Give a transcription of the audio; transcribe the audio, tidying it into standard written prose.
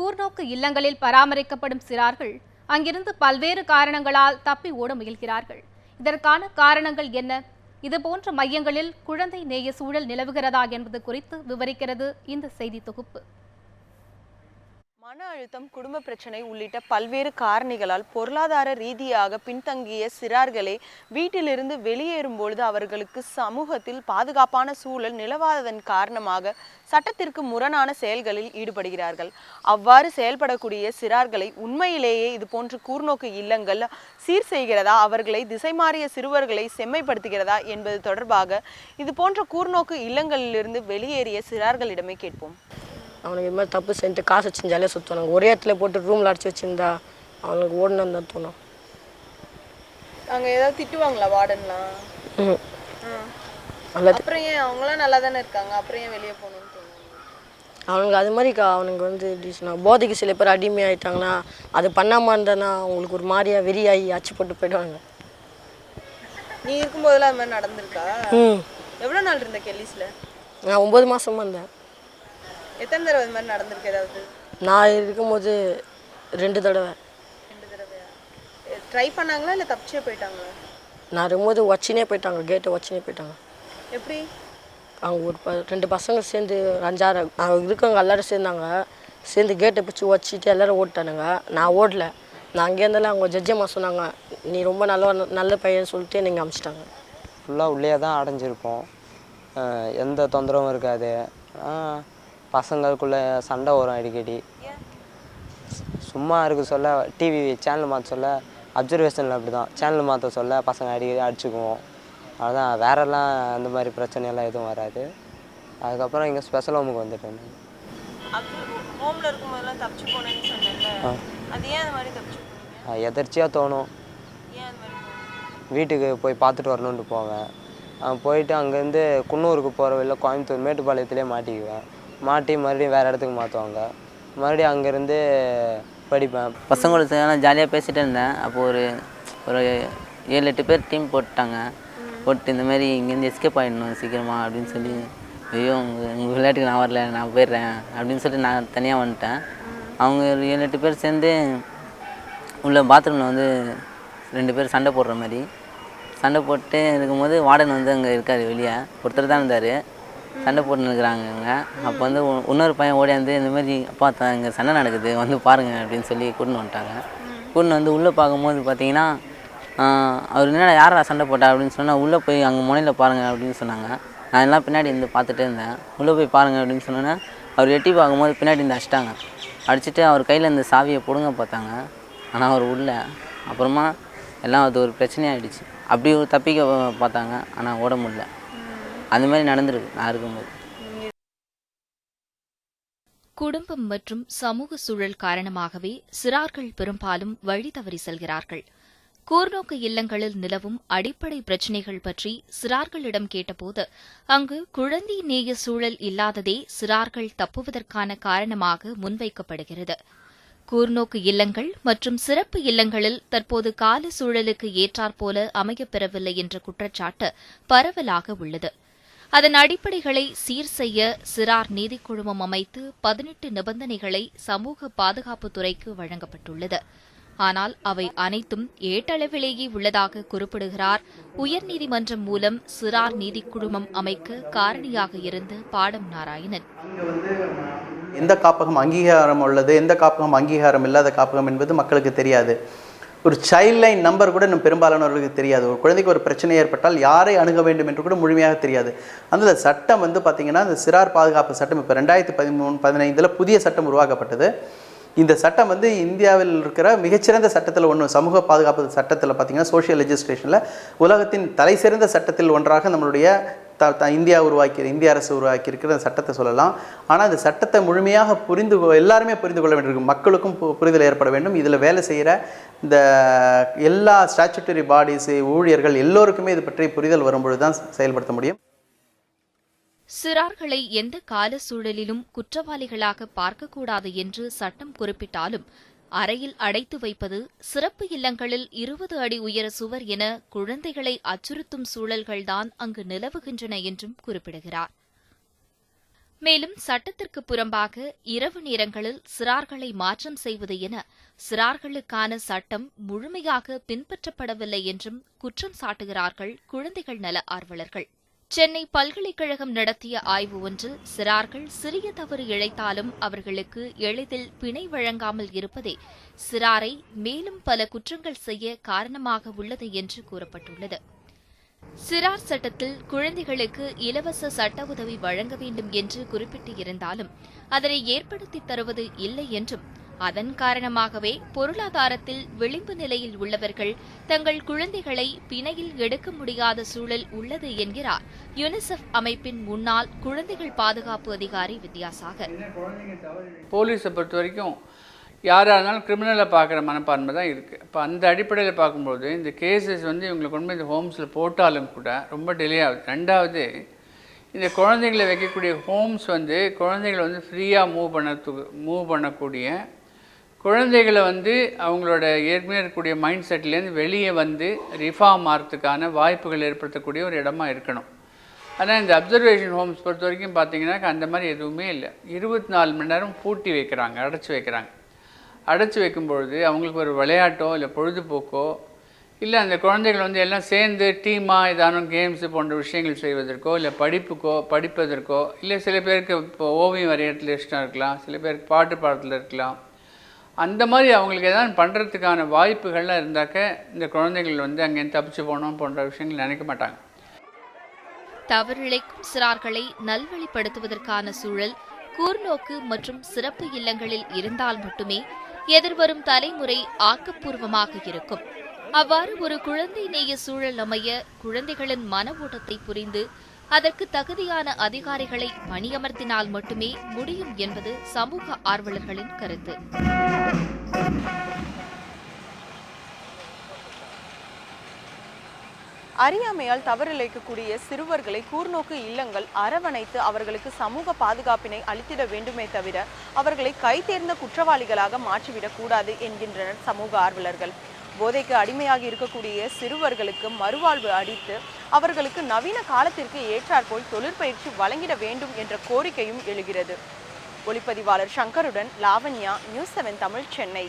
கூர்நோக்கு இல்லங்களில் பராமரிக்கப்படும் சிறார்கள் அங்கிருந்து பல்வேறு காரணங்களால் தப்பி ஓட முயல்கிறார்கள். இதற்கான காரணங்கள் என்ன? இதுபோன்ற மையங்களில் குழந்தை நேய சூழல் நிலவுகிறதா என்பது குறித்து விவரிக்கிறது இந்த செய்தி தொகுப்பு. மன அழுத்தம், குடும்ப பிரச்சனை உள்ளிட்ட பல்வேறு காரணிகளால் பொருளாதார ரீதியாக பின்தங்கிய சிறார்களே வீட்டிலிருந்து வெளியேறும் பொழுது அவர்களுக்கு சமூகத்தில் பாதுகாப்பான சூழல் நிலவாததன் காரணமாக சட்டத்திற்கு முரணான செயல்களில் ஈடுபடுகிறார்கள். அவ்வாறு செயல்படக்கூடிய சிறார்களை உண்மையிலேயே இது போன்ற கூர்நோக்கு இல்லங்கள் சீர் செய்கிறதா, அவர்களை திசை மாறிய சிறுவர்களை செம்மைப்படுத்துகிறதா என்பது தொடர்பாக இது போன்ற கூர்நோக்கு இல்லங்களிலிருந்து வெளியேறிய சிறார்களிடமே கேட்போம். அவனுக்கு இது மாதிரி தப்பு செஞ்சுட்டு காசு வச்சு ஜாலியாக சுற்றுவானுங்க. ஒரே இடத்துல போட்டு ரூமில் அடைச்சி வச்சுருந்தா அவனுக்கு ஓடணுன்னு தான் தோணும். அங்கே ஏதாவது திட்டுவாங்களா வார்டன்லாம்? அப்புறம் ஏன் அவங்களாம் நல்லா தானே இருக்காங்க, அப்புறம் ஏன் வெளியே போகணும்னு தோணும்? அவனுக்கு அது மாதிரி அவனுக்கு எப்படி சொன்னால், போதைக்கு சில பேர் அடிமையாயிட்டாங்கன்னா அது பண்ணாமல் இருந்தானா அவங்களுக்கு ஒரு மாதிரியாக வெறியாகி அச்சு போட்டு போயிடுவாங்க. நீ இருக்கும்போதெல்லாம் அது மாதிரி நடந்திருக்கா? எவ்வளோ நாள் இருந்த கெல்லிஸில்? நான் 9 மாதமாக இருந்தேன். எத்தனை தடவை இது மாதிரி நடந்திருக்கு? ஏதாவது நான் இருக்கும்போது 2 தடவை. 2 தடவையா? ட்ரை பண்ணாங்களா இல்லை தப்பிச்சே போயிட்டாங்களா? நான் இருக்கும்போது வச்சினே போயிட்டாங்க, கேட்டை வச்சினே போயிட்டாங்க. எப்படி? அவங்க ஒரு 2 பசங்க சேர்ந்து 5-6 அவங்க இருக்கவங்க எல்லோரும் சேர்ந்தாங்க. சேர்ந்து கேட்டை பிடிச்சி வச்சிட்டு எல்லோரும் ஓட்டானுங்க. நான் ஓடல. நான் அங்கே இருந்தாலும் அவங்க ஜட்ஜம்மா சொன்னாங்க, நீ ரொம்ப நல்ல பையன் சொல்லிட்டு நீங்கள் அனுப்பிச்சிட்டாங்க. ஃபுல்லாக உள்ளே தான் அடைஞ்சிருப்போம். எந்த தொந்தரவும் இருக்காது. பசங்களுக்குள்ளே சண்டை வரும் அடிக்கடி. சும்மா இருக்க சொல்ல டிவி சேனல் மாற்ற சொல்ல, அப்சர்வேஷனில் அப்படி தான் சேனல் மாற்ற சொல்ல பசங்க அடிக்கடி அடிச்சுக்குவோம். அதுதான், வேறெல்லாம் அந்த மாதிரி பிரச்சனையெல்லாம் எதுவும் வராது. அதுக்கப்புறம் இங்கே ஸ்பெஷல் ஹோமுக்கு வந்துட்டேன். ஹோமில் இருக்கும்போதெல்லாம் தப்பிச்சு போனேன்னு சொன்னேன்ல, அது ஏன் அந்த மாதிரி தப்பிச்சு போனீங்க? எதர்ச்சியாக தோணும். ஏன் அந்த மாதிரி தோணும்? வீட்டுக்கு போய் பார்த்துட்டு வரணுன்ட்டு போவேன். போயிட்டு அங்கேருந்து குன்னூருக்கு போகிற வழியில கோயம்புத்தூர் மேட்டுப்பாளையத்துலேயே மாட்டிக்குவேன். மாட்டி மறுபடியும் வேறு இடத்துக்கு மாற்றுவாங்க. மறுபடியும் அங்கேருந்து படிப்பேன். பசங்களோட ஜாலியாக பேசிகிட்டே இருந்தேன். அப்போது ஒரு 7-8 பேர் டீம் போட்டாங்க. போட்டு இந்தமாரி இங்கேருந்து எஸ்கேப் ஆகிடணும் சீக்கிரமாக அப்படின்னு சொல்லி, ஐயோ உங்கள் விளையாட்டுக்கு நான் வரல, நான் போயிடுறேன் அப்படின்னு சொல்லிட்டு நான் தனியாக வந்துட்டேன். அவங்க ஒரு 7-8 பேர் சேர்ந்து உள்ள பாத்ரூமில் 2 பேர் சண்டை போடுற மாதிரி சண்டை போட்டு இருக்கும்போது வார்டன் அங்கே இருக்கார், வெளியே ஒருத்தர் தான் இருந்தார். சண்டை போட்டு இருக்கிறாங்க. அப்போ இன்னொரு பையன் ஓடியாந்து இந்தமாரி, அப்பா இங்கே சண்டை நடக்குது பாருங்கள் அப்படின்னு சொல்லி கூட்டின்னு வந்துட்டாங்க. கூட்டின்னு உள்ளே பார்க்கும்போது பார்த்தீங்கன்னா, அவர் என்ன யாரா சண்டை போட்டா அப்படின்னு சொன்னால், உள்ளே போய் அங்கே முனையில் பாருங்கள் அப்படின்னு சொன்னாங்க. நான் எல்லாம் பின்னாடி பார்த்துட்டே இருந்தேன். உள்ளே போய் பாருங்கள் அப்படின்னு சொன்னோன்னே அவர் எட்டி பார்க்கும்போது பின்னாடி அடிச்சிட்டாங்க. அடிச்சுட்டு அவர் கையில் இந்த சாவியை பிடுங்க பார்த்தாங்க. ஆனால் அவர் உள்ள அப்புறமா எல்லாம் அது ஒரு பிரச்சனையாகிடுச்சு. அப்படி தப்பிக்க பார்த்தாங்க, ஆனால் ஓட முடியல. அந்த மாதிரி நடந்துருக்கு நான் இருக்கும்போது. குடும்பம் மற்றும் சமூக சூழல் காரணமாகவே சிறார்கள் பெரும்பாலும் வழி தவறி செல்கிறார்கள். கூர்நோக்கு இல்லங்களில் நிலவும் அடிப்படை பிரச்சினைகள் பற்றி சிறார்களிடம் கேட்டபோது, அங்கு குழந்தை நேய சூழல் இல்லாததே சிறார்கள் தப்புவதற்கான காரணமாக முன்வைக்கப்படுகிறது. கூர்நோக்கு இல்லங்கள் மற்றும் சிறப்பு இல்லங்களில் தற்போது கால சூழலுக்கு ஏற்றாற்போல அமையப்பெறவில்லை என்ற குற்றச்சாட்டு பரவலாக உள்ளது. அதன் அடிப்படைகளை சீர் செய்ய சிறார் நீதிக்குழுமம் அமைத்து 18 நிபந்தனைகளை சமூக பாதுகாப்புத்துறைக்கு வழங்கப்பட்டுள்ளது. ஆனால் அவை அனைத்தும் ஏட்டளவிலேயே உள்ளதாக குறிப்பிடுகிறார் உயர்நீதிமன்றம் மூலம் சிறார் நீதிக்குழுமம் அமைக்க காரணியாக இருந்த பாடம் நாராயணன். எந்த காப்பகம் அங்கீகாரம் உள்ளது, எந்த காப்பகம் அங்கீகாரம் இல்லாத காப்பகம் என்பது மக்களுக்கு தெரியாது. ஒரு சைல்ட் லைன் நம்பர் கூட இன்னும் பெரும்பாலானவர்களுக்கு தெரியாது. ஒரு குழந்தைக்கு ஒரு பிரச்சனை ஏற்பட்டால் யாரை அணுக வேண்டும் என்று கூட முழுமையாக தெரியாது. அந்த சட்டம் பார்த்திங்கன்னா, இந்த சிறார் பாதுகாப்பு சட்டம் இப்போ 2013-15 புதிய சட்டம் உருவாக்கப்பட்டது. இந்த சட்டம் இந்தியாவில் இருக்கிற மிகச்சிறந்த சட்டத்தில் ஒன்று. சமூக பாதுகாப்பு சட்டத்தில் பார்த்திங்கன்னா, சோஷியல் லெஜிஸ்லேஷனில் உலகத்தின் தலை சிறந்த சட்டத்தில் ஒன்றாக நம்மளுடைய இந்திய அரசு உருவாக்கி இருக்கிற சட்டத்தை சொல்லலாம். ஆனால் இந்த சட்டத்தை முழுமையாக எல்லாருமே புரிந்து கொள்ள வேண்டியிருக்கும். மக்களுக்கும் புரிதல் ஏற்பட வேண்டும். இதில் வேலை செய்கிற இந்த எல்லா ஸ்டாச்சுட்டரி பாடிஸ், ஊழியர்கள் எல்லோருக்குமே இது பற்றி புரிதல் வரும்பொழுது தான் செயல்படுத்த முடியும். சிறார்களை எந்த கால சூழலிலும் குற்றவாளிகளாக பார்க்கக்கூடாது என்று சட்டம் குறிப்பிட்டாலும், அறையில் அடைத்து வைப்பது, சிறப்பு இல்லங்களில் 20 அடி உயர சுவர் என குழந்தைகளை அச்சுறுத்தும் சூழல்கள்தான் அங்கு நிலவுகின்றன என்றும் குறிப்பிடுகிறார். மேலும் சட்டத்திற்கு புறம்பாக இரவு நேரங்களில் சிறார்களை மாற்றம் செய்வது என சிறார்களுக்கான சட்டம் முழுமையாக பின்பற்றப்படவில்லை என்றும் குற்றம் சாட்டுகிறார்கள் குழந்தைகள் நல ஆர்வலர்கள். சென்னை பல்கலைக்கழகம் நடத்திய ஆய்வு ஒன்றில் சிறார்கள் சிறிய தவறு இழைத்தாலும் அவர்களுக்கு எளிதில் பிணை வழங்காமல் இருப்பதே சிறாரை மேலும் பல குற்றங்கள் செய்ய காரணமாக உள்ளது என்று கூறப்பட்டுள்ளது. சிறார் சட்டத்தில் குழந்தைகளுக்கு இலவச சட்ட உதவி வழங்க வேண்டும் என்று குறிப்பிட்டு இருந்தாலும் அதனை ஏற்படுத்தி தருவது இல்லை என்றும், அதன் காரணமாகவே பொருளாதாரத்தில் விளிம்பு நிலையில் உள்ளவர்கள் தங்கள் குழந்தைகளை பிணையில் எடுக்க முடியாத சூழல் உள்ளது என்கிறார் யுனிசெஃப் அமைப்பின் முன்னாள் குழந்தைகள் பாதுகாப்பு அதிகாரி வித்யாசாகர். போலீஸை பொறுத்த வரைக்கும் யாராக இருந்தாலும் கிரிமினலை பார்க்குற மனப்பான்மை தான் இருக்குது. இப்போ அந்த அடிப்படையில் பார்க்கும்போது இந்த கேசஸ் இவங்களை கொண்டு போய் இந்த ஹோம்ஸில் போட்டாலும் கூட ரொம்ப டிலே ஆகுது. ரெண்டாவது, இந்த குழந்தைங்களை வைக்கக்கூடிய ஹோம்ஸ் குழந்தைகளை ஃப்ரீயாக மூவ் பண்ணக்கூடிய, குழந்தைகளை அவங்களோட ஏற்கனவே இருக்கக்கூடிய மைண்ட் செட்லேருந்து வெளியே ரிஃபார்ம் ஆகிறதுக்கான வாய்ப்புகள் ஏற்படுத்தக்கூடிய ஒரு இடமா இருக்கணும். ஆனால் இந்த அப்சர்வேஷன் ஹோம்ஸ் பொறுத்த வரைக்கும் பார்த்தீங்கன்னாக்கா அந்த மாதிரி எதுவுமே இல்லை. 24 மணி நேரம் பூட்டி வைக்கிறாங்க, அடைச்சி வைக்கும்பொழுது அவங்களுக்கு ஒரு விளையாட்டோ இல்லை பொழுதுபோக்கோ இல்லை அந்த குழந்தைகள் எல்லாம் சேர்ந்து டீமாக ஏதானும் கேம்ஸு போன்ற விஷயங்கள் செய்வதற்கோ இல்லை படிப்பதற்கோ இல்லை சில பேருக்கு இப்போ ஓவியம் வரையறதுல இஷ்டம் இருக்கலாம், சில பேருக்கு பாட்டு பாடத்தில் இருக்கலாம். அந்த மாதிரி அவங்களுக்கு எதாவது பண்ணுறதுக்கான வாய்ப்புகள்லாம் இருந்தாக்க இந்த குழந்தைகள் அங்கேருந்து தப்பிச்சு போகணும் போன்ற விஷயங்கள் நினைக்க மாட்டாங்க. தவறிழைக்கும் சிறார்களை நல்வழிப்படுத்துவதற்கான சூழல் கூர்நோக்கு மற்றும் சிறப்பு இல்லங்களில் இருந்தால் மட்டுமே எதிர்வரும் தலைமுறை ஆக்கப்பூர்வமாக இருக்கும். அவ்வாறு ஒரு குழந்தை நேய சூழல் அமைய குழந்தைகளின் மன ஓட்டத்தை புரிந்து அதற்கு தகுதியான அதிகாரிகளை பணியமர்த்தினால் மட்டுமே முடியும் என்பது சமூக ஆர்வலர்களின் கருத்து. அறியாமையால் தவறிழைக்கக்கூடிய சிறுவர்களை கூர்நோக்கு இல்லங்கள் அரவணைத்து அவர்களுக்கு சமூக பாதுகாப்பினை அளித்திட வேண்டுமே தவிர அவர்களை கைதேர்ந்த குற்றவாளிகளாக மாற்றிவிடக் கூடாது என்கின்றனர் சமூக ஆர்வலர்கள். போதைக்கு அடிமையாகி இருக்கக்கூடிய சிறுவர்களுக்கு மறுவாழ்வு அளித்து அவர்களுக்கு நவீன காலத்திற்கு ஏற்றாற்போல் தொழிற்பயிற்சி வழங்கிட வேண்டும் என்ற கோரிக்கையும் எழுகிறது. ஒளிப்பதிவாளர் சங்கருடன் லாவண்யா, நியூஸ் 7 தமிழ், சென்னை.